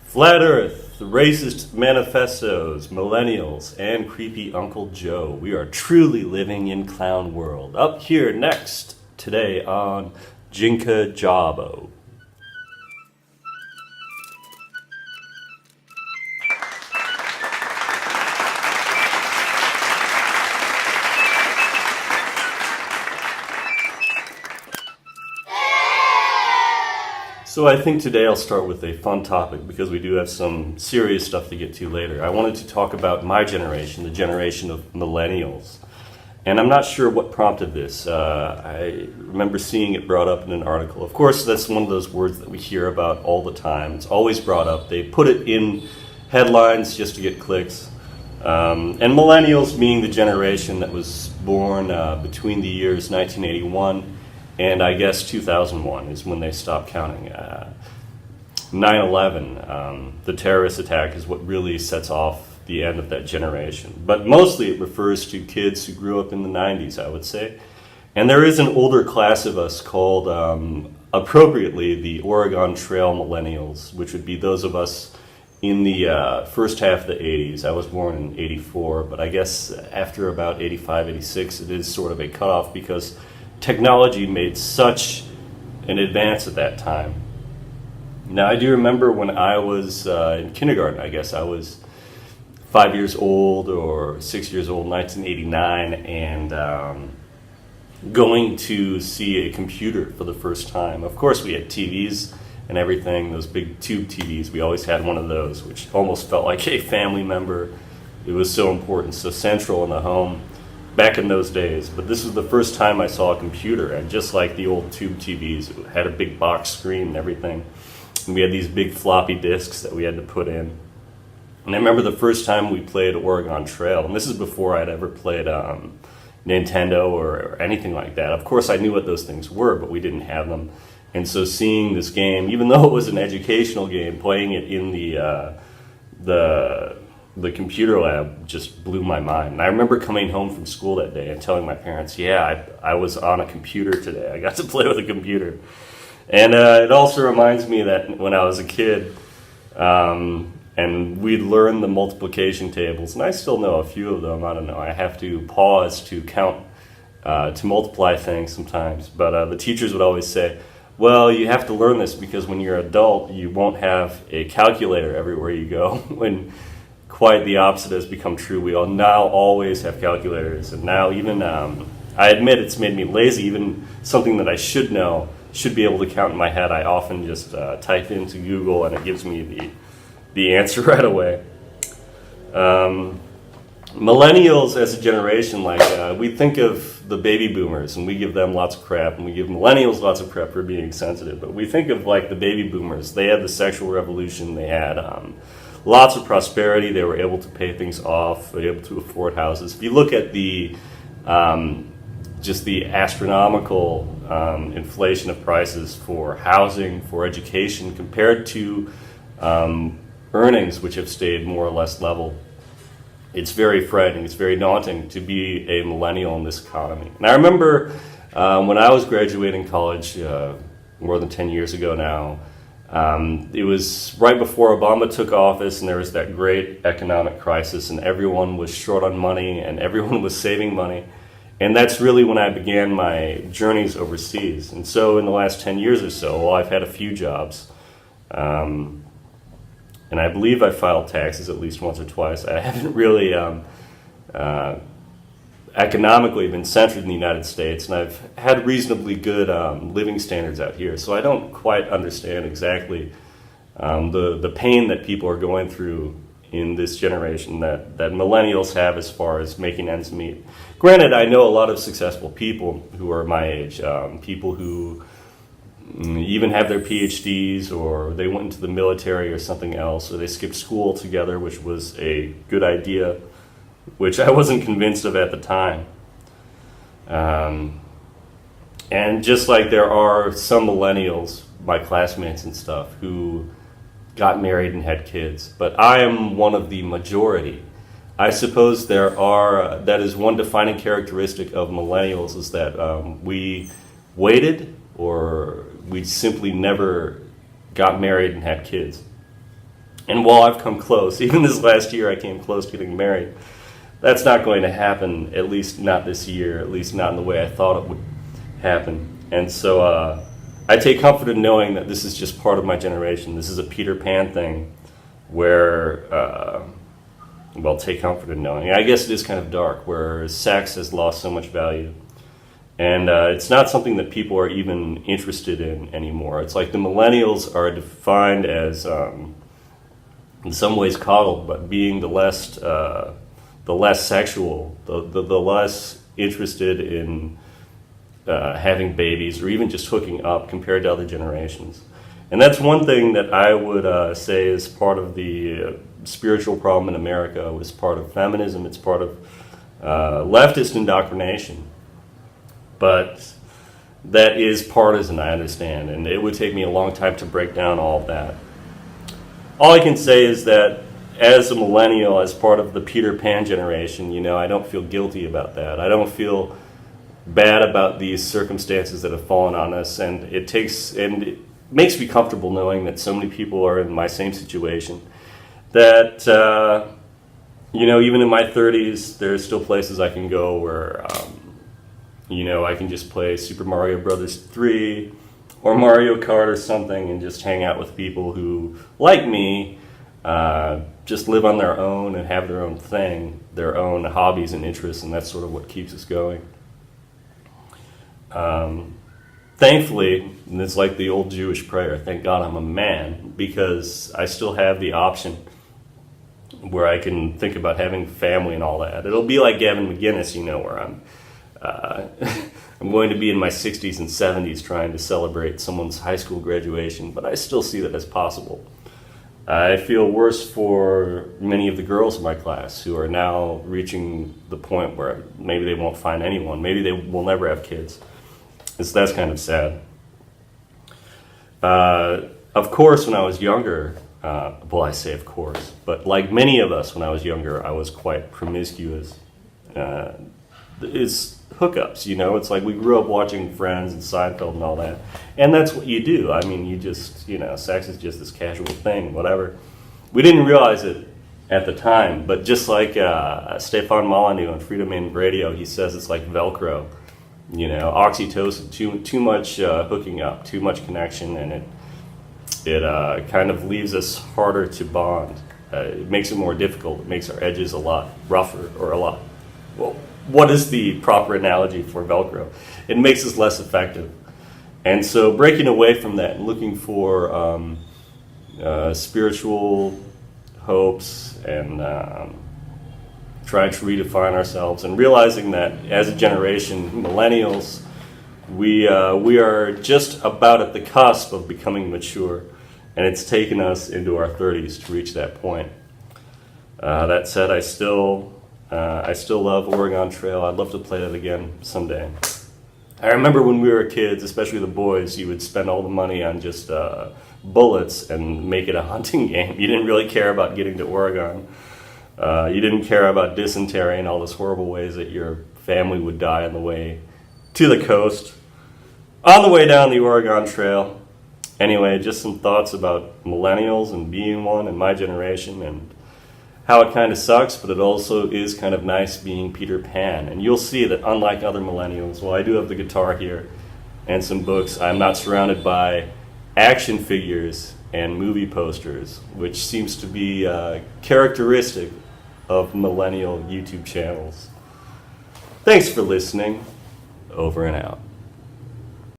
Flat Earth, the racist manifestos, millennials, and creepy Uncle Joe. We are truly living in clown world. Up here next today on Jinka Jabo. So I think today I'll start with a fun topic because we do have some serious stuff to get to later. I wanted to talk about my generation, the generation of millennials. And I'm not sure what prompted this. I remember seeing it brought up in an article. Of course, that's one of those words that we hear about all the time. It's always brought up. They put it in headlines just to get clicks. And millennials being the generation that was born between the years 1981 and I guess 2001 is when they stopped counting. 9/11, the terrorist attack, is what really sets off the end of that generation. But mostly it refers to kids who grew up in the 90s, I would say. And there is an older class of us called, appropriately, the Oregon Trail Millennials, which would be those of us in the first half of the 80s. I was born in 84, but I guess after about 85, 86, it is sort of a cutoff because technology made such an advance at that time. Now, I do remember when I was in kindergarten, I guess I was 5 years old or 6 years old, 1989, and going to see a computer for the first time. Of course, we had TVs and everything, those big tube TVs. We always had one of those, which almost felt like a family member. It was so important, so central in the home back in those days. But this was the first time I saw a computer, and just like the old tube TVs, it had a big box screen and everything. And we had these big floppy disks that we had to put in. And I remember the first time we played Oregon Trail, and this is before I'd ever played Nintendo or anything like that. Of course, I knew what those things were, but we didn't have them. And so seeing this game, even though it was an educational game, playing it in the computer lab just blew my mind. And I remember coming home from school that day and telling my parents, yeah, I was on a computer today. I got to play with a computer. And it also reminds me that when I was a kid, and we'd learn the multiplication tables, and I still know a few of them. I don't know, I have to pause to count, to multiply things sometimes. But the teachers would always say, well, you have to learn this because when you're an adult, you won't have a calculator everywhere you go. When quite the opposite has become true. We all now always have calculators. And now even, I admit it's made me lazy, even something that I should know, should be able to count in my head. I often just type into Google and it gives me the answer right away. Millennials as a generation, we think of the baby boomers and we give them lots of crap, and we give millennials lots of crap for being sensitive. But we think of the baby boomers. They had the sexual revolution. They had lots of prosperity. They were able to pay things off. They were able to afford houses. If you look at the just the astronomical inflation of prices for housing, for education, compared to earnings, which have stayed more or less level, it's very frightening. It's very daunting to be a millennial in this economy. And I remember when I was graduating college more than 10 years ago now, it was right before Obama took office, and there was that great economic crisis, and everyone was short on money, and everyone was saving money. And that's really when I began my journeys overseas. And so in the last 10 years or so, I've had a few jobs. And I believe I filed taxes at least once or twice. I haven't really economically been centered in the United States, and I've had reasonably good living standards out here. So I don't quite understand exactly the pain that people are going through in this generation that millennials have as far as making ends meet. Granted, I know a lot of successful people who are my age, people who even have their PhDs, or they went into the military or something else, or they skipped school together, which was a good idea, which I wasn't convinced of at the time. And just like there are some millennials, my classmates and stuff, who got married and had kids, but I am one of the majority. I suppose that is one defining characteristic of millennials, is that we waited, or we simply never got married and had kids. And while I've come close, even this last year I came close to getting married, that's not going to happen, at least not this year, at least not in the way I thought it would happen. And so I take comfort in knowing that this is just part of my generation. This is a Peter Pan thing where, well, take comfort in knowing. I guess it is kind of dark, where sex has lost so much value. And it's not something that people are even interested in anymore. It's like the millennials are defined as, in some ways, coddled, but being the less sexual, the less interested in having babies or even just hooking up compared to other generations. And that's one thing that I would say is part of the spiritual problem in America. It's part of feminism. It's part of leftist indoctrination. But that is partisan, I understand, and it would take me a long time to break down all of that. All I can say is that as a millennial, as part of the Peter Pan generation, you know, I don't feel guilty about that. I don't feel bad about these circumstances that have fallen on us, and it makes me comfortable knowing that so many people are in my same situation. That you know, even in my 30s, there's still places I can go where you know, I can just play Super Mario Brothers 3 or Mario Kart or something and just hang out with people who, like me, just live on their own and have their own thing, their own hobbies and interests, and that's sort of what keeps us going. Thankfully, and it's like the old Jewish prayer, thank God I'm a man, because I still have the option where I can think about having family and all that. It'll be like Gavin McGinnis, you know, where I'm going to be in my 60s and 70s trying to celebrate someone's high school graduation, but I still see that as possible. I feel worse for many of the girls in my class who are now reaching the point where maybe they won't find anyone. Maybe they will never have kids. So that's kind of sad. Of course, when I was younger, well, I say of course, but like many of us when I was younger, I was quite promiscuous. It's hookups, you know, it's like we grew up watching Friends and Seinfeld and all that, and that's what you do. I mean, you just, you know, sex is just this casual thing, whatever. We didn't realize it at the time, but just like Stefan Molyneux on Freedom in Radio, he says it's like Velcro, you know, oxytocin, too much hooking up, too much connection, and it kind of leaves us harder to bond. It makes it more difficult. It makes our edges a lot rougher, or a lot, well, what is the proper analogy for Velcro? It makes us less effective. And so breaking away from that and looking for spiritual hopes and trying to redefine ourselves and realizing that as a generation, millennials, we are just about at the cusp of becoming mature, and it's taken us into our 30s to reach that point. That said, I still love Oregon Trail. I'd love to play that again someday. I remember when we were kids, especially the boys, you would spend all the money on just bullets and make it a hunting game. You didn't really care about getting to Oregon. You didn't care about dysentery and all those horrible ways that your family would die on the way to the coast, on the way down the Oregon Trail. Anyway, just some thoughts about millennials and being one in my generation, and how it kind of sucks, but it also is kind of nice being Peter Pan. And you'll see that unlike other millennials, well, I do have the guitar here and some books, I'm not surrounded by action figures and movie posters, which seems to be characteristic of millennial YouTube channels. Thanks for listening. Over and out.